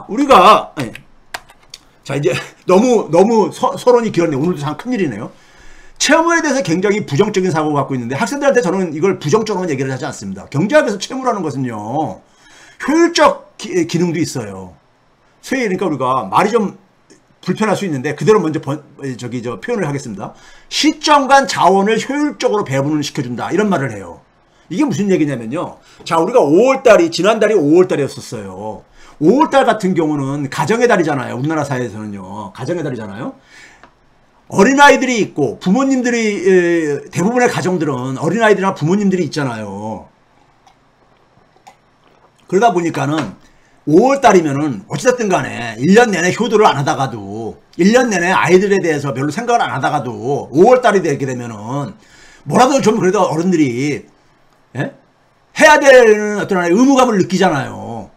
우리가 자 이제 너무 서론이 길었네. 오늘도 참 큰일이네요. 채무에 대해서 굉장히 부정적인 사고를 갖고 있는데 학생들한테 저는 이걸 부정적으로만 얘기를 하지 않습니다. 경제학에서 채무라는 것은요 효율적 기능도 있어요. 소위 그러니까 우리가 말이 좀 불편할 수 있는데 그대로 먼저 표현을 하겠습니다. 시점간 자원을 효율적으로 배분을 시켜준다 이런 말을 해요. 이게 무슨 얘기냐면요. 자 우리가 5월달이 지난달이 5월달이었었어요. 5월달 같은 경우는 가정의 달이잖아요. 우리나라 사회에서는요. 가정의 달이잖아요. 어린아이들이 있고 부모님들이 대부분의 가정들은 어린아이들이나 부모님들이 있잖아요. 그러다 보니까는 5월달이면은 어찌됐든 간에 1년 내내 효도를 안 하다가도 1년 내내 아이들에 대해서 별로 생각을 안 하다가도 5월달이 되게 되면은 뭐라도 좀 그래도 어른들이 해야 되는 어떤 의무감을 느끼잖아요.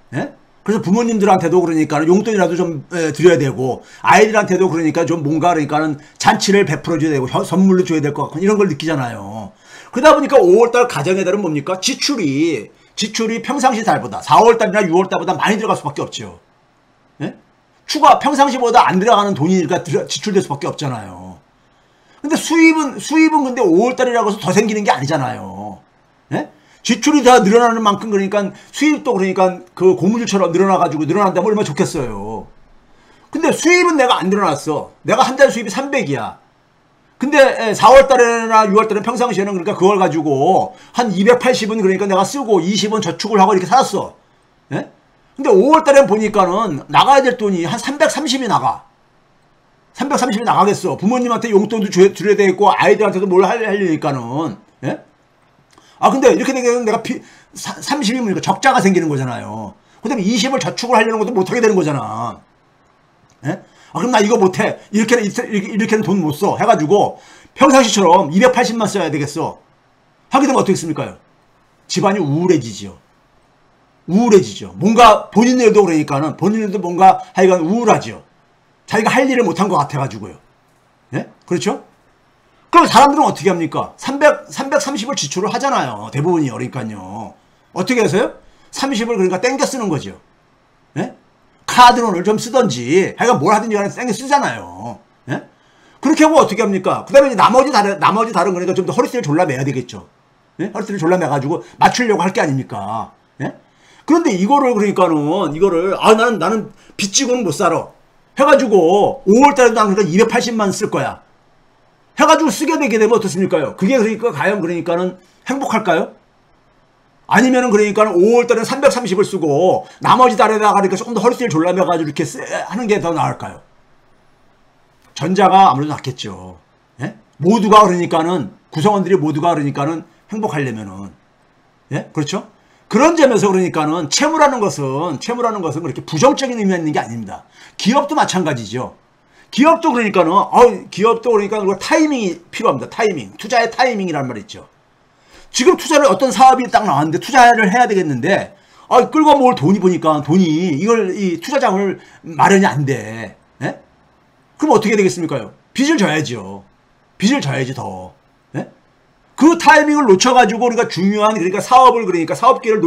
그래서 부모님들한테도 그러니까 용돈이라도 좀 드려야 되고 아이들한테도 그러니까 좀 뭔가 그러니까는 잔치를 베풀어 줘야 되고 선물로 줘야 될 것 같고 이런 걸 느끼잖아요. 그러다 보니까 5월달 가정의 달은 뭡니까? 지출이 평상시 달보다 4월달이나 6월달보다 많이 들어갈 수밖에 없죠. 추가 평상시보다 안 들어가는 돈이니까 지출될 수밖에 없잖아요. 근데 수입은 근데 5월달이라고 해서 더 생기는 게 아니잖아요. 지출이 다 늘어나는 만큼 그러니까 수입도 그러니까 그 고무줄처럼 늘어나가지고 늘어난다면 얼마나 좋겠어요. 근데 수입은 내가 안 늘어났어. 내가 한 달 수입이 300이야. 근데 4월달이나 6월달에 평상시에는 그러니까 그걸 가지고 한 280은 그러니까 내가 쓰고 20은 저축을 하고 이렇게 살았어. 근데 5월달에 보니까는 나가야 될 돈이 한 330이 나가. 330이 나가겠어. 부모님한테 용돈도 드려야 되겠고 아이들한테도 뭘 하려니까는. 근데 이렇게 되면 내가 30이면 적자가 생기는 거잖아요. 그 다음에 20을 저축을 하려는 것도 못하게 되는 거잖아. 그럼 나 이거 못해. 이렇게는 돈 못 써. 해가지고 평상시처럼 280만 써야 되겠어. 하게 되면 어떻게 습니까? 집안이 우울해지죠. 뭔가 본인들도 그러니까는 본인들도 뭔가 하여간 우울하죠. 자기가 할 일을 못한 것 같아가지고요. 그렇죠? 그럼 사람들은 어떻게 합니까? 330을 지출을 하잖아요. 대부분이. 그러니까요. 어떻게 해서요? 30을 그러니까 땡겨 쓰는 거죠. 카드론을 좀 쓰던지, 하여간 뭘 하든지 간에 땡겨 쓰잖아요. 그렇게 하고 어떻게 합니까? 그 다음에 나머지 다른 거니까 좀 더 허리띠를 졸라매야 되겠죠. 허리띠를 졸라매가지고 맞추려고 할 게 아닙니까? 그런데 이거를 그러니까는, 나는 빚지고는 못 살아. 해가지고, 5월달에도 난 그러니까 280만 쓸 거야. 해가지고 쓰게 되게 되면 어떻습니까? 그게 그러니까 과연 그러니까는 행복할까요? 아니면은 그러니까는 5월달에 330을 쓰고 나머지 달에다가 그러니까 조금 더 허리띠를 졸라매가지고 이렇게 하는 게 더 나을까요? 전자가 아무래도 낫겠죠. 모두가 그러니까는 구성원들이 모두가 그러니까는 행복하려면은 그렇죠? 그런 점에서 그러니까는 채무라는 것은 그렇게 부정적인 의미가 있는 게 아닙니다. 기업도 마찬가지죠. 기업도 그러니까는 타이밍이 필요합니다. 타이밍. 투자의 타이밍이란 말이 있죠. 지금 투자를 어떤 사업이 딱 나왔는데 투자를 해야 되겠는데 끌고 모을 돈이 보니까 이 투자장을 마련이 안 돼. 그럼 어떻게 되겠습니까? 빚을 져야죠. 빚을 져야지 더. 그 타이밍을 놓쳐가지고 그러니까 중요한 사업을 사업기회를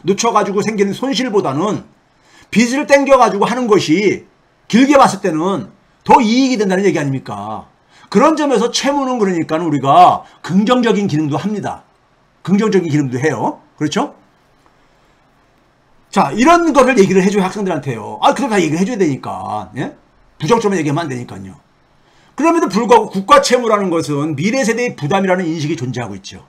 놓쳐가지고 생기는 손실보다는 빚을 땡겨가지고 하는 것이 길게 봤을 때는 더 이익이 된다는 얘기 아닙니까? 그런 점에서 채무는 그러니까 우리가 긍정적인 기능도 합니다. 긍정적인 기능도 해요. 그렇죠? 자, 이런 거를 얘기를 해줘요, 학생들한테요. 그럼 다 얘기를 해줘야 되니까. 부정적으로 얘기하면 안 되니까요. 그럼에도 불구하고 국가 채무라는 것은 미래 세대의 부담이라는 인식이 존재하고 있죠.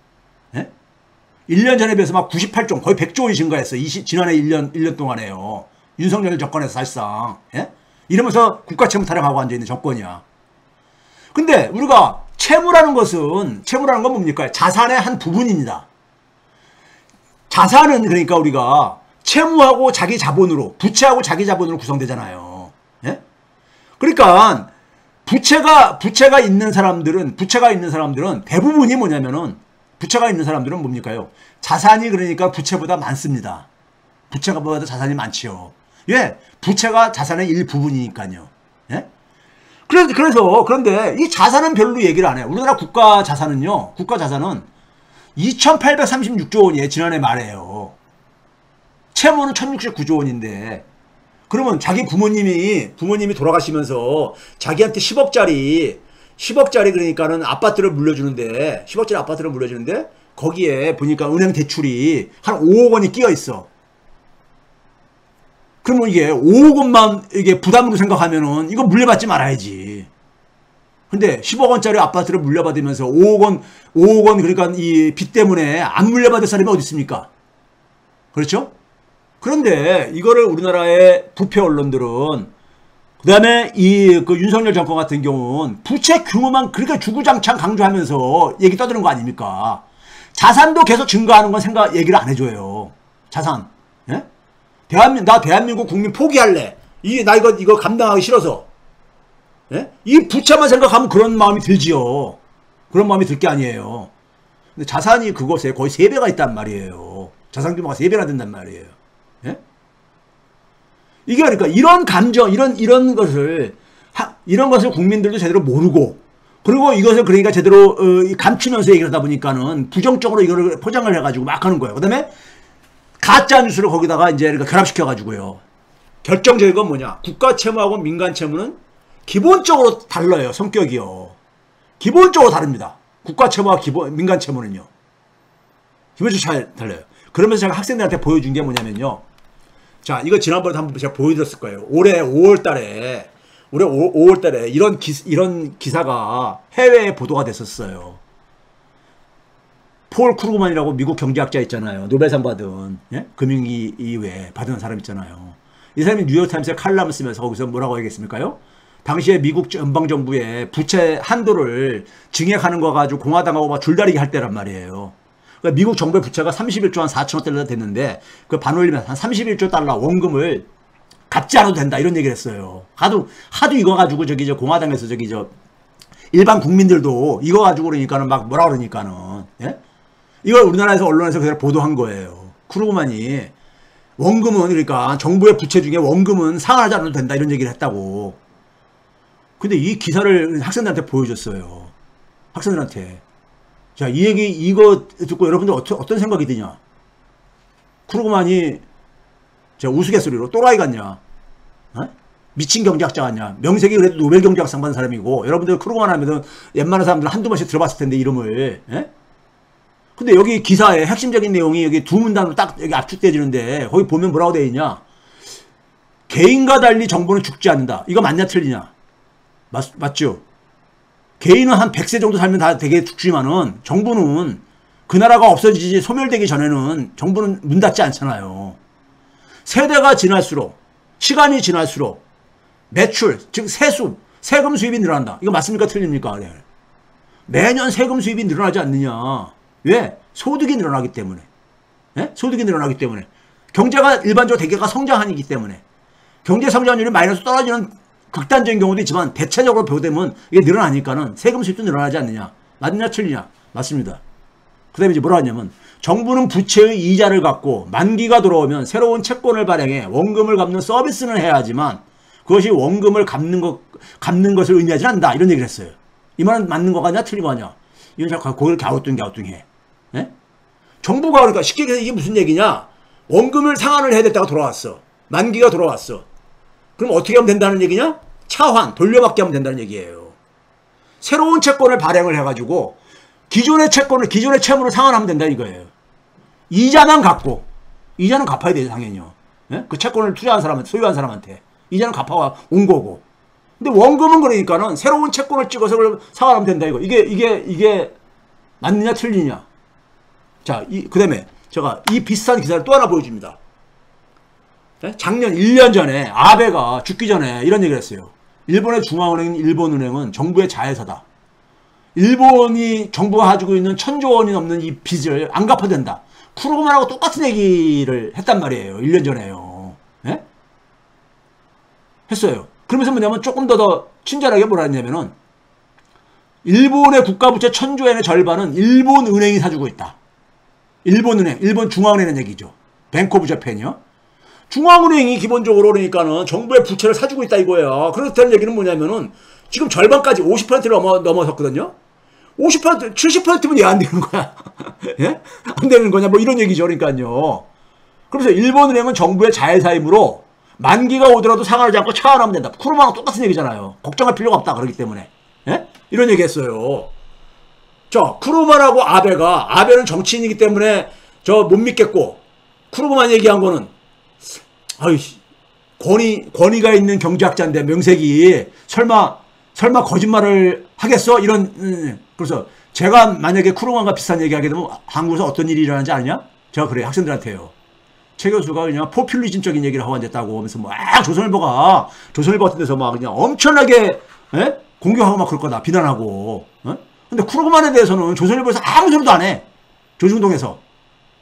1년 전에 비해서 막 98조, 거의 100조 원이 증가했어요. 지난해 1년 동안에요. 윤석열 정권에서 사실상. 이러면서 국가 채무 타령하고 앉아있는 정권이야. 근데 우리가 채무라는 건 뭡니까? 자산의 한 부분입니다. 자산은 그러니까 우리가 채무하고 자기 자본으로, 부채하고 자기 자본으로 구성되잖아요. 그러니까 부채가 있는 사람들은 대부분이 뭐냐면은 부채가 있는 사람들은 뭡니까요? 자산이 그러니까 부채보다 많습니다. 부채보다 자산이 많지요. 부채가 자산의 일부분이니까요. 그런데 이 자산은 별로 얘기를 안 해요. 우리나라 국가 자산은 2836조 원이에요. 지난해 말에요. 채무는 1069조 원인데 그러면 자기 부모님이 돌아가시면서 자기한테 10억짜리 그러니까는 아파트를 물려주는데 10억짜리 아파트를 물려주는데 거기에 보니까 은행 대출이 한 5억 원이 끼어 있어. 그러면 이게 5억 원만 이게 부담으로 생각하면은 이거 물려받지 말아야지. 근데 10억 원짜리 아파트를 물려받으면서 5억 원 그러니까 이 빚 때문에 안 물려받을 사람이 어디 있습니까? 그렇죠? 그런데 이거를 우리나라의 부패 언론들은 그 다음에 그 윤석열 정권 같은 경우는 부채 규모만 그렇게 주구장창 강조하면서 얘기 떠드는 거 아닙니까? 자산도 계속 증가하는 건 얘기를 안 해줘요. 자산. 예? 나 대한민국 국민 포기할래. 나 이거 감당하기 싫어서. 예? 이 부채만 생각하면 그런 마음이 들지요. 그런 마음이 들 게 아니에요. 근데 자산이 그것에 거의 3배가 있단 말이에요. 자산 규모가 3배나 된단 말이에요. 예? 이게 그러니까 이런 감정, 이런 것을 국민들도 제대로 모르고, 그리고 이것을 그러니까 제대로 감추면서 얘기를 하다 보니까는 부정적으로 이거를 포장을 해가지고 막 하는 거예요. 그 다음에 가짜 뉴스를 거기다가 이제 그러니까 결합시켜가지고요. 결정적인 건 뭐냐? 국가 채무하고 민간 채무는 기본적으로 달라요. 성격이요. 기본적으로 다릅니다. 국가 채무와 민간 채무는요. 기본적으로 잘 달라요. 그러면서 제가 학생들한테 보여준 게 뭐냐면요. 자, 이거 지난번에 한번 제가 보여드렸을 거예요. 올해 5월 달에 이런 기사가 해외에 보도가 됐었어요. 폴 크루그만이라고 미국 경제학자 있잖아요. 노벨상 받은, 예? 금융위에 받은 사람 있잖아요. 이 사람이 뉴욕타임스에 칼럼을 쓰면서 거기서 뭐라고 하겠습니까요? 당시에 미국 연방정부의 부채 한도를 증액하는 거 가지고 공화당하고 막 줄다리기 할 때란 말이에요. 그러니까 미국 정부의 부채가 31조 한 4천억 달러 됐는데 그 반올리면 한 31조 달러 원금을 갚지 않아도 된다 이런 얘기를 했어요. 하도 이거 가지고 공화당에서 일반 국민들도 이거 가지고 그러니까는 막 뭐라 그러니까는, 예? 이걸 우리나라에서 언론에서 그대로 보도한 거예요. 크루그만이 원금은 그러니까 정부의 부채 중에 원금은 상환하지 않아도 된다 이런 얘기를 했다고. 근데 이 기사를 학생들한테 보여줬어요. 학생들한테. 자, 이 얘기 이거 듣고 여러분들 어떤 생각이 드냐? 크루그만이 제가 우스갯소리로 또라이 같냐? 어? 미친 경제학자 같냐? 명색이 그래도 노벨 경제학상 받은 사람이고 여러분들 크루그만 하면은 웬만한 사람들 한두 번씩 들어봤을 텐데 이름을. 예? 근데 여기 기사에 핵심적인 내용이 여기 두 문단으로 딱 여기 압축되어지는데 거기 보면 뭐라고 되어 있냐? 개인과 달리 정부는 죽지 않는다. 이거 맞냐 틀리냐? 맞죠? 개인은 한 100세 정도 살면 다 되게 죽지만은 정부는 그 나라가 없어지지 소멸되기 전에는 정부는 문 닫지 않잖아요. 세대가 지날수록 시간이 지날수록 매출 즉 세금 수입이 늘어난다. 이거 맞습니까 틀립니까? 네. 매년 세금 수입이 늘어나지 않느냐. 왜? 소득이 늘어나기 때문에. 네? 소득이 늘어나기 때문에. 경제가 일반적으로 대개가 성장하기 때문에. 경제 성장률이 마이너스 떨어지는 극단적인 경우도 있지만 대체적으로 보되면 이게 늘어나니까는 세금 수입도 늘어나지 않느냐. 맞느냐 틀리냐. 맞습니다. 그 다음에 이제 뭐라 하냐면 정부는 부채의 이자를 갚고 만기가 돌아오면 새로운 채권을 발행해 원금을 갚는 서비스는 해야 하지만 그것이 원금을 갚는 것을 의미하지 않는다. 이런 얘기를 했어요. 이 말은 맞는 거 같냐 틀린 거 같냐. 이건 자꾸 거기를 갸우뚱해. 예? 정부가 그러니까 쉽게 얘기해서 이게 무슨 얘기냐. 원금을 상환을 해야 됐다가 돌아왔어. 만기가 돌아왔어. 그럼 어떻게 하면 된다는 얘기냐? 차환, 돌려받기 하면 된다는 얘기예요. 새로운 채권을 발행을 해가지고 기존의 채무를 상환하면 된다 이거예요. 이자만 갚고, 이자는 갚아야 되죠 당연히요. 예? 그 채권을 투자한 사람한테, 소유한 사람한테 이자는 갚아온 거고. 근데 원금은 그러니까는 새로운 채권을 찍어서 상환하면 된다 이거. 이게 맞느냐 틀리냐. 자, 그 다음에 제가 이 비슷한 기사를 또 하나 보여줍니다. 작년 1년 전에 아베가 죽기 전에 이런 얘기를 했어요. 일본의 중앙은행인 일본은행은 정부의 자회사다. 일본이 정부가 가지고 있는 1000조 원이 넘는 이 빚을 안 갚아도 된다. 크루그만하고 똑같은 얘기를 했단 말이에요. 1년 전에요. 예? 했어요. 그러면서 뭐냐면 조금 더 친절하게 뭐라 했냐면은 일본의 국가부채 1000조엔의 절반은 일본은행이 사주고 있다. 일본은행, 일본 중앙은행이라는 얘기죠. 뱅크 오브 재팬이요. 중앙은행이 기본적으로 그러니까는 정부의 부채를 사주고 있다 이거예요. 그렇다는 얘기는 뭐냐면은 지금 절반까지 50%를 넘어섰거든요. 50%, 70%면 왜 안 되는 거야? 예? 안 되는 거냐? 뭐 이런 얘기죠. 그러니까요. 그래서 일본은행은 정부의 자회사이므로 만기가 오더라도 상환하지 않고 차환하면 된다. 쿠르마랑 똑같은 얘기잖아요. 걱정할 필요가 없다. 그러기 때문에. 예? 이런 얘기 했어요. 쿠르마라고 아베는 정치인이기 때문에 못 믿겠고, 쿠르만 얘기한 거는, 권위가 있는 경제학자인데, 명색이, 설마 거짓말을 하겠어? 그래서 제가 만약에 쿠르만과 비슷한 얘기 하게 되면 한국에서 어떤 일이 일어나는지 아느냐? 제가 그래요. 학생들한테요. 최 교수가 그냥 포퓰리즘적인 얘기를 하고 앉았다고 하면서 막 조선일보 같은 데서 막 그냥 엄청나게, 공격하고 막 그럴 거다. 비난하고. 근데 쿠르만에 대해서는 조선일보에서 아무 소리도 안 해. 조중동에서.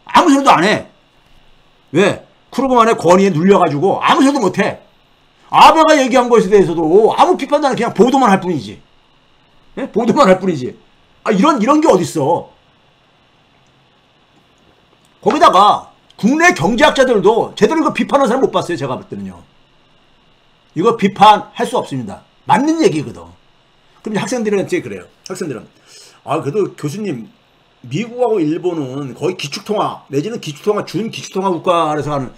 아무 소리도 안 해. 왜? 쿠르만의 권위에 눌려가지고 아무 소리도 못 해. 아베가 얘기한 것에 대해서도 아무 비판도 안 해. 그냥 보도만 할 뿐이지. 예? 보도만 할 뿐이지. 이런 게 어딨어. 거기다가 국내 경제학자들도 제대로 이거 비판하는 사람 못 봤어요. 제가 볼 때는요. 이거 비판할 수 없습니다. 맞는 얘기거든. 그럼 학생들한테 그래요. 학생들은 그래도 교수님 미국하고 일본은 거의 기축통화 내지는 준기축통화 국가라서 하는,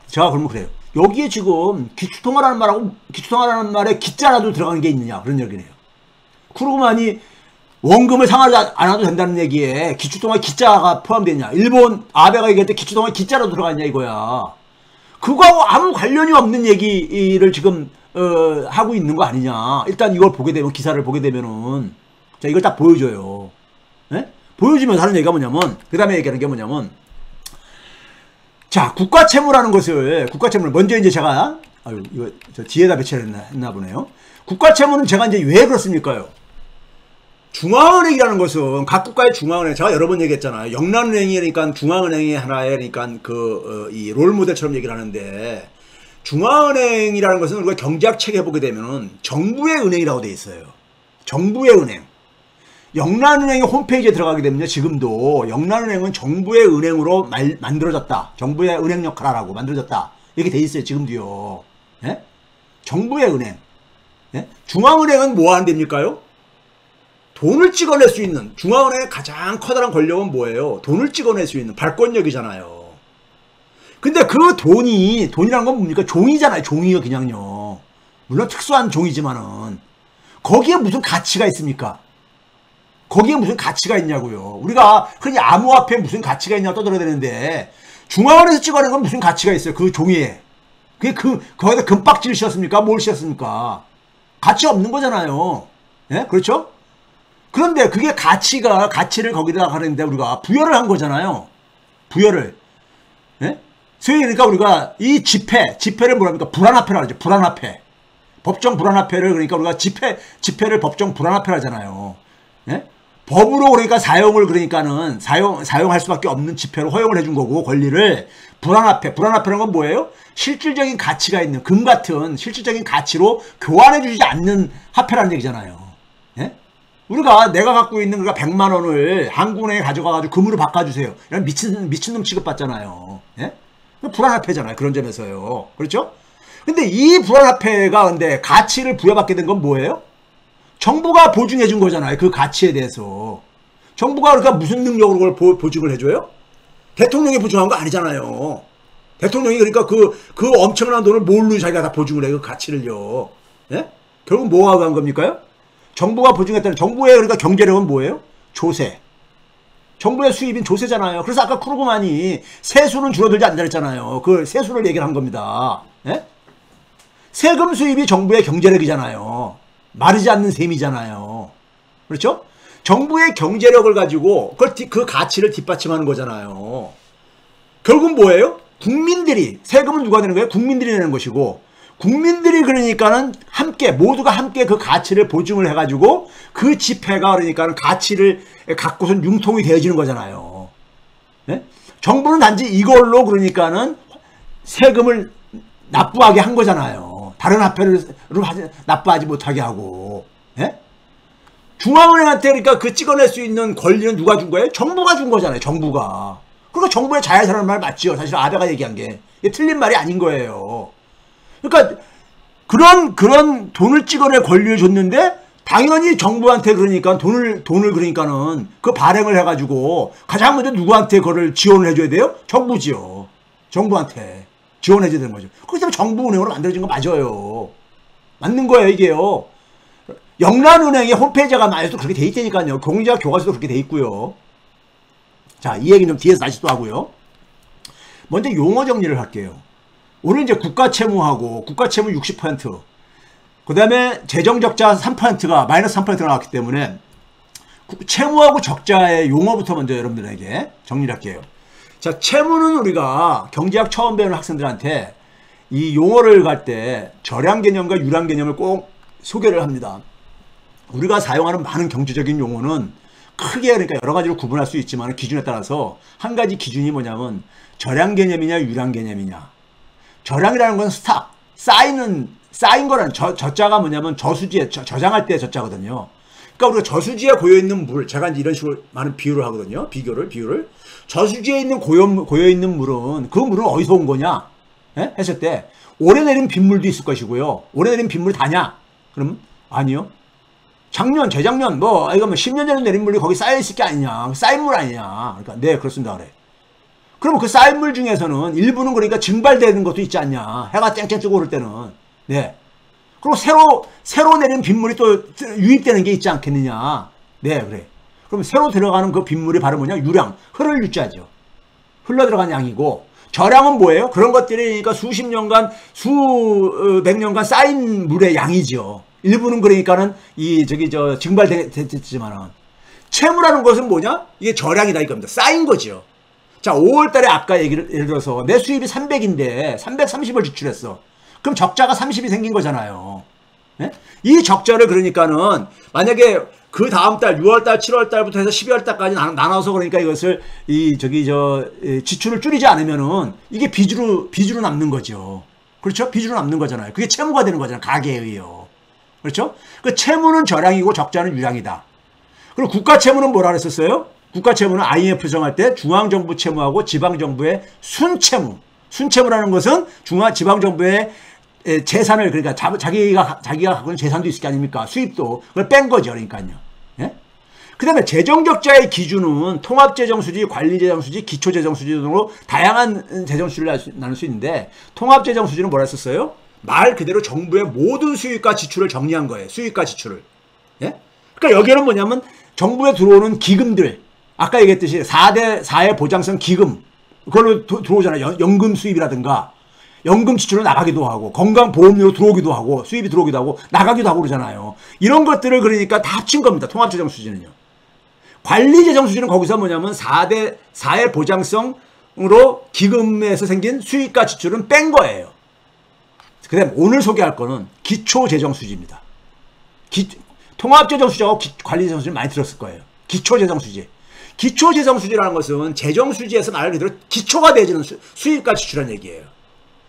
제가 그러면 그래요. 여기에 지금 기축통화라는 말에 기자라도 들어가는 게 있느냐 그런 얘기네요. 쿠르만이 원금을 상하지 않아도 된다는 얘기에 기축통화 기자가 포함되냐. 일본 아베가 얘기할 때 기축통화 기자라도 들어가냐 이거야. 그거하고 아무 관련이 없는 얘기를 지금 하고 있는 거 아니냐. 일단 이걸 보게 되면, 기사를 보게 되면은, 자, 이걸 딱 보여줘요. 예? 보여주면서 하는 얘기가 뭐냐면, 그 다음에 얘기하는 게 뭐냐면, 자, 국가채무라는 것을, 먼저 이제 제가, 이거 저 뒤에다 배치를 했나 보네요. 국가채무는 제가 이제 왜 그렇습니까요? 중앙은행이라는 것은 각 국가의 중앙은행, 제가 여러 번 얘기했잖아요. 영란은행이니까 중앙은행의 하나의, 그러니까 이 롤모델처럼 얘기를 하는데, 중앙은행이라는 것은 우리가 경제학 책에 보게 되면은 정부의 은행이라고 되어 있어요. 정부의 은행. 영란은행의 홈페이지에 들어가게 되면요, 지금도 영란은행은 정부의 은행으로 만들어졌다. 정부의 은행 역할을 하라고 만들어졌다. 이렇게 돼 있어요, 지금도요. 예? 정부의 은행. 예? 중앙은행은 뭐 하는 데입니까요? 돈을 찍어낼 수 있는, 중앙은행의 가장 커다란 권력은 뭐예요? 돈을 찍어낼 수 있는 발권력이잖아요. 근데 그 돈이라는 건 뭡니까? 종이잖아요. 종이요, 그냥요. 물론 특수한 종이지만은, 거기에 무슨 가치가 있습니까? 거기에 무슨 가치가 있냐고요. 우리가 흔히 암호화폐에 무슨 가치가 있냐고 떠들어야 되는데, 중앙은행에서 찍어낸 건 무슨 가치가 있어요? 그 종이에. 거기다 금박지를 씌웠습니까? 뭘 씌웠습니까? 가치 없는 거잖아요. 예? 그렇죠? 그런데 그게 가치를 거기다 하는데 우리가 부여를 한 거잖아요. 부여를. 예? 소위 그러니까 우리가 이 지폐를 뭐랍니까? 불안화폐라고 하죠. 불안화폐. 법정 불안화폐를, 그러니까 우리가 지폐를 법정 불안화폐를 하잖아요. 예? 법으로 그러니까 사용할 수밖에 없는 지폐를 허용을 해준 거고, 권리를. 불안화폐라는 건 뭐예요? 실질적인 가치가 있는, 금 같은 실질적인 가치로 교환해 주지 않는 화폐라는 얘기잖아요. 예? 내가 갖고 있는 100만 원을 한국은행에 가져가가지고 금으로 바꿔주세요. 이런 미친놈 취급받잖아요. 예? 불안화폐잖아요. 그런 점에서요. 그렇죠? 근데 이 불안화폐가 근데 가치를 부여받게 된 건 뭐예요? 정부가 보증해 준 거잖아요. 그 가치에 대해서. 정부가 그러니까 무슨 능력으로 그걸 보증을 해줘요? 대통령이 보증한 거 아니잖아요. 대통령이 그러니까 그 엄청난 돈을 뭘로 자기가 다 보증을 해요? 그 가치를요. 예? 결국 뭐하고 한 겁니까요? 정부가 보증했다는, 정부의 그러니까 경제력은 뭐예요? 조세. 정부의 수입인 조세잖아요. 그래서 아까 크루그만이 세수는 줄어들지 않는다 했잖아요. 그 세수를 얘기를 한 겁니다. 예? 세금 수입이 정부의 경제력이잖아요. 마르지 않는 셈이잖아요. 그렇죠? 정부의 경제력을 가지고 그 가치를 뒷받침하는 거잖아요. 결국은 뭐예요? 세금은 누가 내는 거예요? 국민들이 내는 것이고, 국민들이 그러니까는 모두가 함께 그 가치를 보증을 해가지고 그 지폐가 그러니까는 가치를 갖고선 융통이 되어지는 거잖아요. 네? 정부는 단지 이걸로 그러니까는 세금을 납부하게 한 거잖아요. 다른 화폐를 납부하지 못하게 하고. 네? 중앙은행한테 그러니까 그 찍어낼 수 있는 권리는 누가 준 거예요? 정부가 준 거잖아요. 정부가. 그러니까 정부의 자회사라는 말 맞지요. 사실 아베가 얘기한 게. 이게 틀린 말이 아닌 거예요. 그러니까 그런 돈을 찍어낼 권리를 줬는데, 당연히 정부한테 그러니까 돈을 그러니까는 그 발행을 해가지고 가장 먼저 누구한테 그거를 지원을 해줘야 돼요? 정부지요. 정부한테. 지원해줘야 되는 거죠. 그렇기 때문에 정부 은행으로 만들어진 거 맞아요. 맞는 거예요, 이게요. 영란은행의 홈페이지가 많이도 그렇게 돼 있다니까요. 공제와 교과서도 그렇게 돼 있고요. 자, 이 얘기는 좀 뒤에서 다시 또 하고요. 먼저 용어 정리를 할게요. 오늘 이제 국가채무하고 국가채무 60%, 그 다음에 재정적자 3%가 마이너스 3%가 나왔기 때문에 채무하고 적자의 용어부터 먼저 여러분들에게 정리를 할게요. 자, 채무는 우리가 경제학 처음 배우는 학생들한테 이 용어를 갈 때 절약 개념과 유랑 개념을 꼭 소개를 합니다. 우리가 사용하는 많은 경제적인 용어는 크게 그러니까 여러 가지로 구분할 수 있지만 기준에 따라서 한 가지 기준이 뭐냐면 절약 개념이냐 유랑 개념이냐. 절약이라는 건 스탁, 쌓인 거라는 저자가 뭐냐면 저수지에 저장할 때 저자거든요. 그러니까 우리가 저수지에 고여있는 물, 제가 이제 이런 식으로 많은 비유를 하거든요. 비유를. 저수지에 있는 고여있는 물은 그 물은 어디서 온 거냐? 예? 했을 때 올해 내린 빗물도 있을 것이고요. 올해 내린 빗물이 다냐? 그러면 아니요. 작년, 재작년, 이거 10년 전에 내린 물이 거기 쌓여있을 게 아니냐. 쌓인 물 아니냐. 그러니까, 네, 그렇습니다. 그래. 그러면 그 쌓인 물 중에서는 일부는 그러니까 증발되는 것도 있지 않냐. 해가 쨍쨍 뜨고 오를 때는. 네. 그리고 새로 내린 빗물이 또 유입되는 게 있지 않겠느냐. 네, 그래. 그럼 새로 들어가는 그 빗물이 바로 뭐냐? 유량. 흐를 유자죠. 흘러 들어간 양이고, 저량은 뭐예요? 그런 것들이 그러니까 수십 년간, 수백 년간 쌓인 물의 양이죠. 일부는 그러니까는 증발됐지만은. 채무라는 것은 뭐냐? 이게 저량이다 이겁니다. 쌓인 거죠. 자, 5월 달에 아까 예를 들어서 내 수입이 300인데 330을 지출했어. 그럼 적자가 30이 생긴 거잖아요. 네? 이 적자를 그러니까는 만약에 그 다음 달 6월 달, 7월 달부터 해서 12월 달까지 나눠서 그러니까 이것을 지출을 줄이지 않으면은 이게 빚으로 남는 거죠. 그렇죠? 빚으로 남는 거잖아요. 그게 채무가 되는 거잖아요. 가계에 의해요. 그렇죠? 그 채무는 저량이고 적자는 유량이다. 그리고 국가 채무는 뭐라 그랬었어요? 국가 채무는 IMF 정할 때 중앙정부 채무하고 지방정부의 순채무라는 것은 지방정부의 재산을 그러니까 자기가 갖고 있는 재산도 있을 게 아닙니까? 수입도 그걸 뺀 거죠. 그러니까요. 예? 그 다음에 재정적자의 기준은 통합재정수지, 관리재정수지, 기초재정수지 등으로 다양한 재정수지를 나눌 수 있는데 통합재정수지는 뭐라 했었어요? 말 그대로 정부의 모든 수입과 지출을 정리한 거예요. 수입과 지출을. 예? 그러니까 여기에는 뭐냐면 정부에 들어오는 기금들, 아까 얘기했듯이 4대 보장성 기금, 그걸로 들어오잖아요. 연금 수입이라든가, 연금 지출로 나가기도 하고, 건강보험료로 들어오기도 하고, 수입이 들어오기도 하고, 나가기도 하고 그러잖아요. 이런 것들을 그러니까 다 합친 겁니다. 통합재정수지는요. 관리재정수지는 거기서 뭐냐면 4의 보장성으로 기금에서 생긴 수입과 지출은 뺀 거예요. 그 다음에 오늘 소개할 거는 기초재정수지입니다. 통합재정수지하고 관리재정수지를 많이 들었을 거예요. 기초재정수지. 기초재정수지라는 것은 재정수지에서 말 그대로 기초가 되어지는 수입과 지출이라는 얘기예요.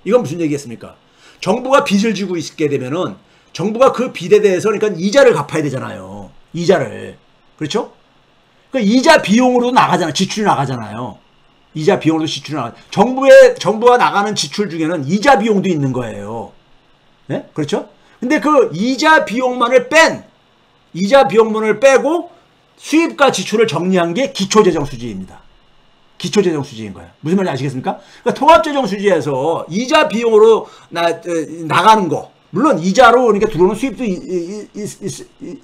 이건 무슨 얘기겠습니까? 정부가 빚을 지고 있게 되면은 정부가 그 빚에 대해서 그러니까 이자를 갚아야 되잖아요. 이자를. 그렇죠? 그 이자 비용으로도 나가잖아요. 지출이 나가잖아요. 이자 비용으로도 지출이 나가. 정부가 나가는 지출 중에는 이자 비용도 있는 거예요. 네? 그렇죠? 근데 그 이자 비용만을 빼고 수입과 지출을 정리한 게 기초재정수지입니다. 기초재정수지인 거예요. 무슨 말인지 아시겠습니까? 그러니까 통합재정수지에서 이자 비용으로 나가는 거, 물론 이자로 그러니까 들어오는 수입도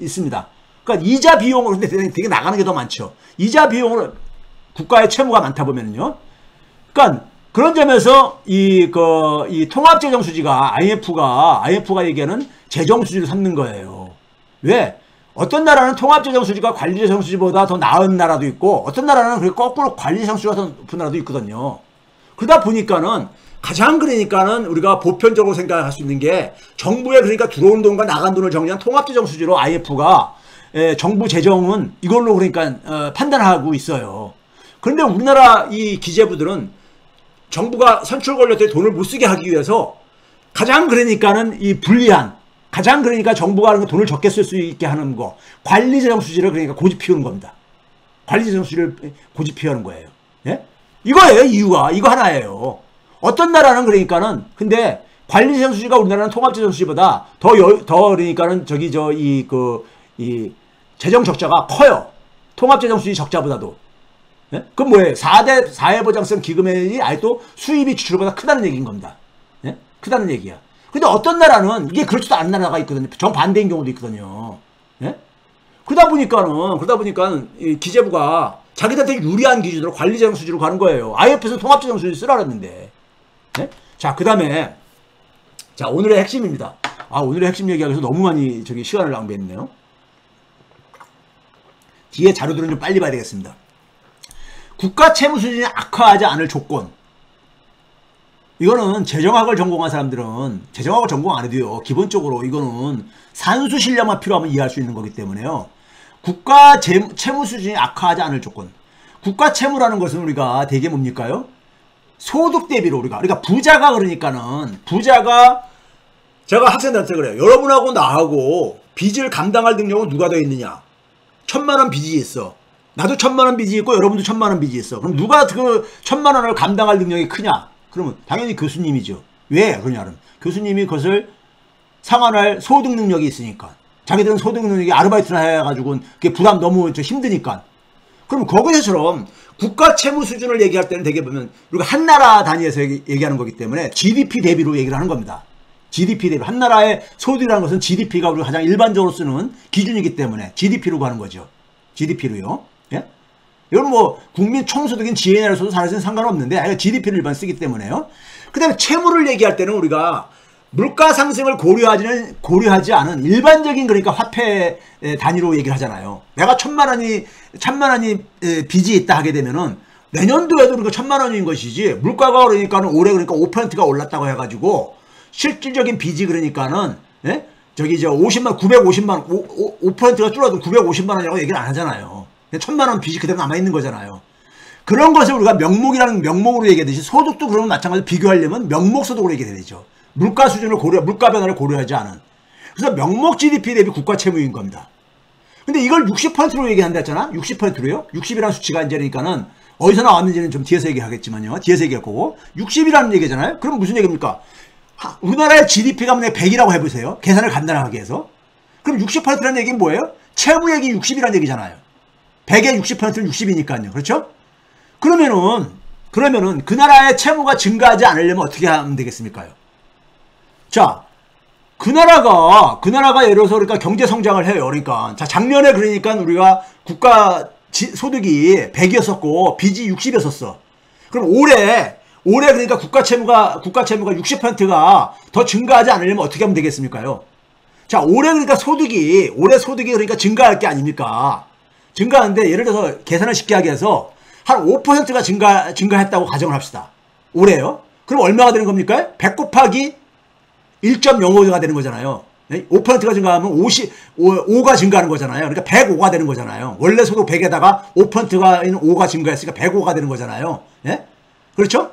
있습니다. 그러니까 이자 비용으로, 근데 되게 나가는 게 더 많죠. 이자 비용으로 국가의 채무가 많다 보면은요. 그러니까 그런 점에서 이 통합재정수지가 IMF가 얘기하는 재정수지를 삼는 거예요. 왜? 어떤 나라는 통합재정수지가 관리재정수지보다 더 나은 나라도 있고, 어떤 나라는 거꾸로 관리재정수지가 더 높은 나라도 있거든요. 그러다 보니까는 가장 그러니까는 우리가 보편적으로 생각할 수 있는 게 정부에 그러니까 들어온 돈과 나간 돈을 정리한 통합재정수지로 IMF가 정부 재정은 이걸로 그러니까 판단하고 있어요. 그런데 우리나라 이 기재부들은 정부가 선출 권력에 돈을 못 쓰게 하기 위해서 가장 그러니까는 이 불리한, 가장 그러니까 정부가 돈을 적게 쓸 수 있게 하는 거, 관리재정수지를 그러니까 고집피우는 겁니다. 관리재정수지를 고집피우는 거예요. 예? 이거예요. 이유가 이거 하나예요. 어떤 나라는 그러니까는 근데 관리재정수지가 우리나라는 통합재정수지보다 더 그러니까는 이 재정 적자가 커요. 통합재정수지 적자보다도. 예? 그럼 뭐예요? 4대 사회보장성 기금액이 아직도 수입이 지출보다 크다는 얘기인 겁니다. 예? 크다는 얘기야. 근데 어떤 나라는 이게 그렇지도 않은 나라가 있거든요. 정반대인 경우도 있거든요. 예? 그러다 보니까 이 기재부가 자기들한테 유리한 기준으로 관리재정 수준으로 가는 거예요. IMF에서 통합재정 수준 쓰라 그랬는데. 예? 자, 그 다음에 자, 오늘의 핵심입니다. 아, 오늘의 핵심 얘기하기 위해서 너무 많이 시간을 낭비했네요. 뒤에 자료들은 좀 빨리 봐야 되겠습니다. 국가 채무 수준이 악화하지 않을 조건. 이거는 재정학을 전공한 사람들은 재정학을 전공 안 해도요. 기본적으로 이거는 산수 실력만 필요하면 이해할 수 있는 거기 때문에요. 국가 채무 수준이 악화하지 않을 조건. 국가 채무라는 것은 우리가 대개 뭡니까요? 소득 대비로 그러니까 부자가 제가 학생들한테 그래요. 여러분하고 나하고 빚을 감당할 능력은 누가 더 있느냐? 1000만원 빚이 있어. 나도 1000만원 빚이 있고 여러분도 1000만원 빚이 있어. 그럼 누가 그 1000만원을 감당할 능력이 크냐? 그러면 당연히 교수님이죠. 왜 그러냐면 교수님이 그것을 상환할 소득 능력이 있으니까. 자기들은 소득 능력이 아르바이트나 해가지고 그게 부담 너무 힘드니까. 그럼 거기서처럼 국가 채무 수준을 얘기할 때는 되게 보면 우리가 한 나라 단위에서 얘기하는 거기 때문에 GDP 대비로 얘기를 하는 겁니다. GDP 대비. 한 나라의 소득이라는 것은 GDP가 우리가 가장 일반적으로 쓰는 기준이기 때문에 GDP로 가는 거죠. GDP로요. 예? 이건 뭐 국민 총소득인 GNL에서도 사실은 상관없는데 GDP를 일반 쓰기 때문에요. 그 다음에 채무를 얘기할 때는 우리가 물가 상승을 고려하지 않은 일반적인 그러니까 화폐 단위로 얘기를 하잖아요. 내가 1000만원이 빚이 있다 하게 되면은 내년도에도 그러니까 1000만원인 것이지 물가가 그러니까는 올해 그러니까 5%가 올랐다고 해가지고 실질적인 빚이 그러니까는 예? 저기 950만 5%가 줄어도 950만원이라고 얘기를 안 하잖아요. 1000만원 빚이 그대로 남아있는 거잖아요. 그런 것을 우리가 명목이라는 명목으로 얘기하듯이 소득도 그러면 마찬가지로 비교하려면 명목소득으로 얘기해야 되죠. 물가 수준을 물가 변화를 고려하지 않은. 그래서 명목 GDP 대비 국가 채무인 겁니다. 근데 이걸 60%로 얘기한다 했잖아? 60%로요? 60이라는 수치가 이제 그러니까는 어디서 나왔는지는 좀 뒤에서 얘기하겠지만요. 뒤에서 얘기할 거고. 60이라는 얘기잖아요? 그럼 무슨 얘기입니까? 우리나라의 GDP가 만약에 100이라고 해보세요. 계산을 간단하게 해서. 그럼 60%라는 얘기는 뭐예요? 채무액이 60이라는 얘기잖아요. 100의 60%는 60이니까요. 그렇죠? 그러면은 그 나라의 채무가 증가하지 않으려면 어떻게 하면 되겠습니까요? 자, 그 나라가 예를 들어서 그러니까 경제 성장을 해요. 그러니까 자, 작년에 그러니까 우리가 국가 소득이 100이었었고 빚이 60이었었어. 그럼 올해 그러니까 국가 채무가 60%가 더 증가하지 않으려면 어떻게 하면 되겠습니까요? 자, 올해 소득이 그러니까 증가할 게 아닙니까? 증가하는데 예를 들어서 계산을 쉽게 하게 해서 한 5%가 증가했다고 가정을 합시다. 올해요. 그럼 얼마가 되는 겁니까? 100 곱하기 1.05가 되는 거잖아요. 5%가 증가하면 5가 증가하는 거잖아요. 그러니까 105가 되는 거잖아요. 원래 소득 100에다가 5%가 있는 5가 증가했으니까 105가 되는 거잖아요. 예? 그렇죠?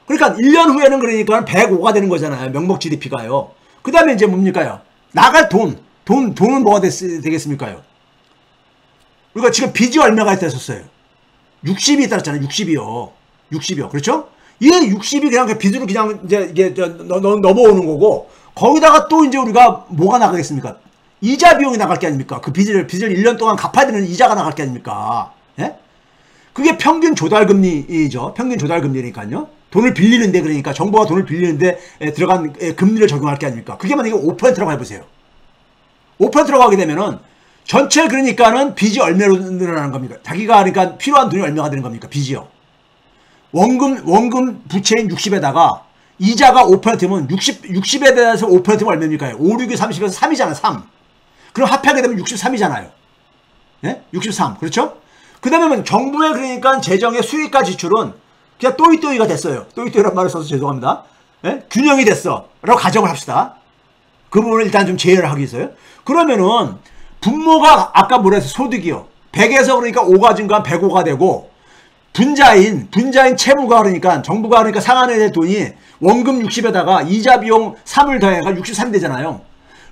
그러니까 1년 후에는 그러니까 105가 되는 거잖아요. 명목 GDP가요. 그 다음에 이제 뭡니까요? 나갈 돈은 뭐가 되겠습니까요? 우리가 지금 빚이 얼마가 됐었어요? 60이 따랐잖아요. 60이요. 그렇죠? 이 60이 그냥 빚으로 그냥 이게 넘어오는 거고, 거기다가 또 이제 우리가 뭐가 나가겠습니까? 이자 비용이 나갈 게 아닙니까? 그 빚을 1년 동안 갚아야 되는 이자가 나갈 게 아닙니까? 예? 그게 평균 조달금리죠. 평균 조달금리니까요. 돈을 빌리는데, 그러니까 정부가 돈을 빌리는데 들어간 금리를 적용할 게 아닙니까? 그게 만약에 5%라고 해보세요. 5%라고 하게 되면은 전체 그러니까는 빚이 얼마로 늘어나는 겁니까? 자기가 그러니까 필요한 돈이 얼마가 되는 겁니까? 빚이요. 원금 부채인 60에다가 이자가 5%면 60에 대해서 5%면 얼마입니까? 5, 6이 30에서 3이잖아요. 3. 그럼 합하게 되면 63이잖아요. 예? 63. 그렇죠? 그 다음에 정부의 그러니까 재정의 수익과 지출은 그냥 또이또이가 됐어요. 또이또이란 말을 써서 죄송합니다. 예? 균형이 됐어. 라고 가정을 합시다. 그 부분을 일단 좀 제외를 하기 위해서요. 그러면은 분모가 아까 뭐라 해서 소득이요. 100에서 그러니까 5가 증가한 105가 되고 분자인 채무가 그러니까 정부가 그러니까 상환해야 될 돈이 원금 60에다가 이자 비용 3을 더해가 63 되잖아요.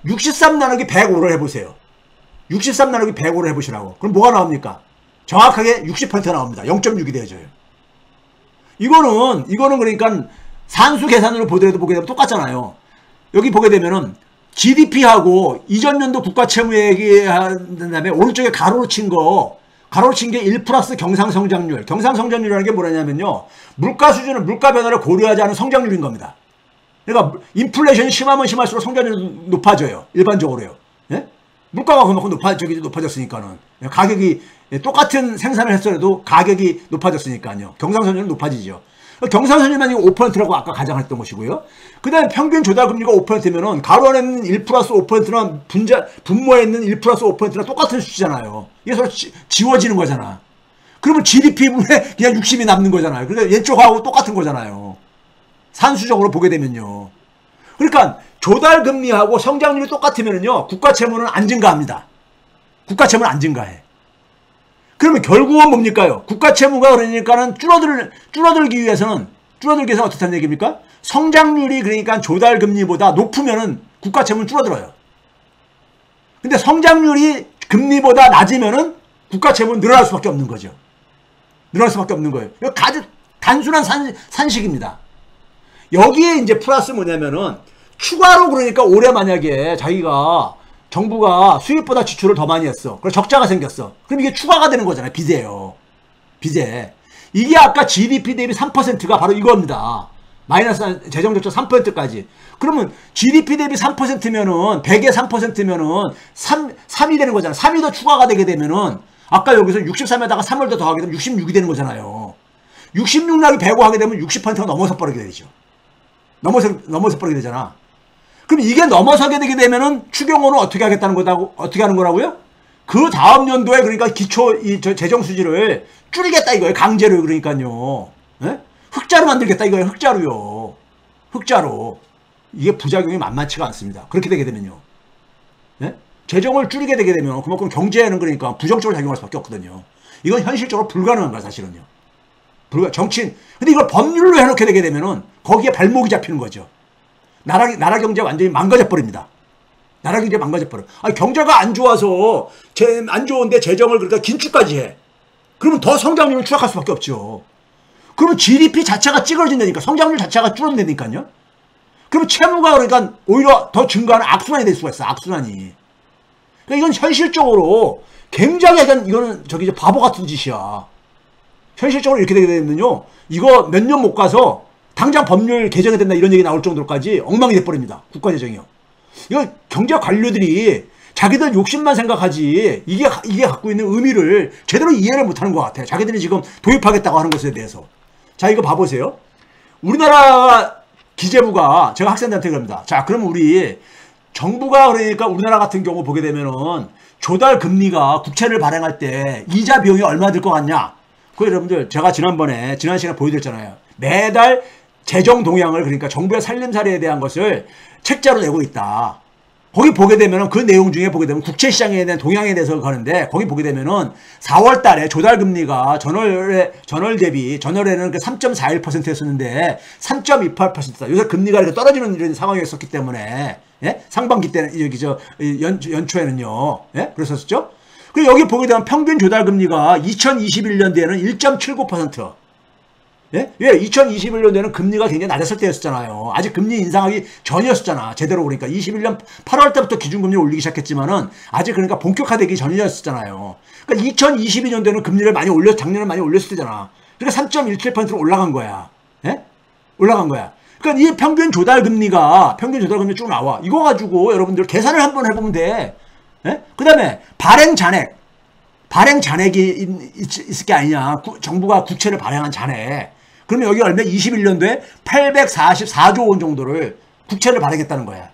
63 나누기 105를 해보세요. 63 나누기 105를 해보시라고. 그럼 뭐가 나옵니까? 정확하게 60% 나옵니다. 0.6이 되어져요. 이거는 그러니까 산수 계산으로 보더라도 보게 되면 똑같잖아요. 여기 보게 되면은 GDP하고 이전 연도 국가 채무액이 한 다음에 오른쪽에 가로로 친 거 가로친 게 1 플러스 경상성장률. 경상성장률이라는 게 뭐냐면요. 물가 수준은 물가 변화를 고려하지 않은 성장률인 겁니다. 그러니까 인플레이션이 심하면 심할수록 성장률이 높아져요. 일반적으로요. 예? 물가가 그만큼 높아졌으니까는. 가격이 똑같은 생산을 했어도 가격이 높아졌으니까요. 경상성장률은 높아지죠. 경상성장률만 5%라고 아까 가정했던 것이고요. 그 다음에 평균 조달금리가 5%면은 가로 안에 있는 1 플러스 5%나 분모에 있는 1 플러스 5%나 똑같은 수치잖아요. 이게 서로 지워지는 거잖아. 그러면 GDP분에 그냥 60이 남는 거잖아요. 그러니까 왼쪽하고 똑같은 거잖아요. 산수적으로 보게 되면요. 그러니까 조달금리하고 성장률이 똑같으면요. 국가채무는 안 증가합니다. 국가채무는 안 증가해. 그러면 결국은 뭡니까요? 국가채무가 그러니까는 줄어들기 위해서는 어떻다는 얘기입니까? 성장률이 그러니까 조달금리보다 높으면은 국가채무는 줄어들어요. 근데 성장률이 금리보다 낮으면은 국가채무는 늘어날 수밖에 없는 거죠. 늘어날 수밖에 없는 거예요. 이거 아주 단순한 산식입니다. 여기에 이제 플러스 뭐냐면은 추가로 그러니까 올해 만약에 자기가 정부가 수입보다 지출을 더 많이 했어. 그래서 적자가 생겼어. 그럼 이게 추가가 되는 거잖아요. 빚에요. 빚에. 이게 아까 GDP 대비 3%가 바로 이겁니다. 마이너스 재정적자 3%까지. 그러면 GDP 대비 3%면은 100에 3%면은 3이 되는 거잖아요. 3이 더 추가가 되게 되면은 아까 여기서 63에다가 3을 더 더하게 되면 66이 되는 거잖아요. 66 나기 100고 하게 되면 60%가 넘어서 버리게 되죠. 넘어서 버리게 되잖아. 그럼 이게 넘어서게 되게 되면은 추경호는 어떻게 하겠다는 거다고, 어떻게 하는 거라고요? 그 다음 연도에 그러니까 기초 재정 수지를 줄이겠다 이거예요. 강제로 그러니까요. 예? 흑자로 만들겠다 이거예요. 흑자로요. 흑자로. 이게 부작용이 만만치가 않습니다. 그렇게 되게 되면요. 예? 재정을 줄이게 되게 되면 그만큼 경제에는 그러니까 부정적으로 작용할 수밖에 없거든요. 이건 현실적으로 불가능한 거야 사실은요. 정치인. 근데 이걸 법률로 해놓게 되게 되면은 거기에 발목이 잡히는 거죠. 나라 경제가 완전히 망가져 버립니다. 나라 경제가 망가져 버려. 아니, 경제가 안 좋아서 안 좋은데 재정을 그러니까 긴축까지 해. 그러면 더 성장률을 추락할 수밖에 없죠. 그러면 GDP 자체가 찌그러진다니까. 성장률 자체가 줄어든다니까요. 그러면 채무가 그러니까 오히려 더 증가하는 악순환이 될 수가 있어. 악순환이. 그러니까 이건 현실적으로 굉장히 이거는 저기 바보 같은 짓이야. 현실적으로 이렇게 되게 되면요. 이거 몇 년 못 가서 당장 법률 개정이 된다 이런 얘기 나올 정도로까지 엉망이 돼버립니다. 국가재정이요. 이거 경제 관료들이 자기들 욕심만 생각하지 이게 갖고 있는 의미를 제대로 이해를 못하는 것 같아요. 자기들이 지금 도입하겠다고 하는 것에 대해서. 자, 이거 봐보세요. 우리나라 기재부가 제가 학생들한테 그럽니다. 자, 그럼 우리 정부가 그러니까 우리나라 같은 경우 보게 되면은 조달 금리가 국채를 발행할 때 이자 비용이 얼마 들 것 같냐? 그 여러분들 제가 지난 시간에 보여드렸잖아요. 매달 재정 동향을 그러니까 정부의 살림살이에 대한 것을 책자로 내고 있다. 거기 보게 되면은 그 내용 중에 보게 되면 국채 시장에 대한 동향에 대해서 가는데 거기 보게 되면은 4월 달에 조달 금리가 전월에는 그 3.41%였었는데 3.28%다. 요새 금리가 이렇게 떨어지는 이런 상황이었었기 때문에 예? 상반기 때는 여기 연초에는요. 예? 그랬었죠. 그리고 여기 보게 되면 평균 조달 금리가 2021년도에는 1.79%. 예? 왜 2021년도에는 금리가 굉장히 낮았을 때였잖아요. 아직 금리 인상하기 전이었잖아. 제대로 그러니까 21년 8월 때부터 기준금리 올리기 시작했지만은 아직 그러니까 본격화되기 전이었잖아요. 그러니까 2022년도에는 금리를 많이 작년에 많이 올렸을 때잖아. 그러니까 3.17%로 올라간 거야. 예? 올라간 거야. 그러니까 이 평균 조달 금리가 쭉 나와. 이거 가지고 여러분들 계산을 한번 해보면 돼. 예? 그 다음에 발행 잔액이 있을 게 아니냐. 정부가 국채를 발행한 잔액. 그러면 여기 얼마 21년도에 844조 원 정도를 국채를 발행했다는 거야.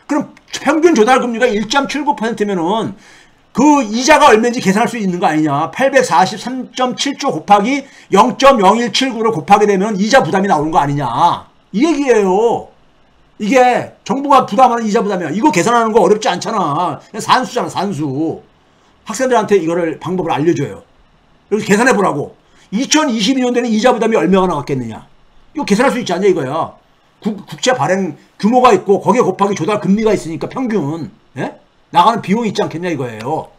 그럼 평균 조달금리가 1.79%면은 그 이자가 얼마인지 계산할 수 있는 거 아니냐. 843.7조 곱하기 0.0179를 곱하게 되면 이자 부담이 나오는 거 아니냐. 이 얘기예요. 이게 정부가 부담하는 이자 부담이야. 이거 계산하는 거 어렵지 않잖아. 그냥 산수잖아, 산수. 학생들한테 이거를 방법을 알려줘요. 여기서 계산해 보라고. 2022년도에는 이자 부담이 얼마나 나왔겠느냐. 이거 계산할 수 있지 않냐 이거야. 국채 발행 규모가 있고 거기에 곱하기 조달 금리가 있으니까 평균 나가는 비용이 있지 않겠냐 이거예요.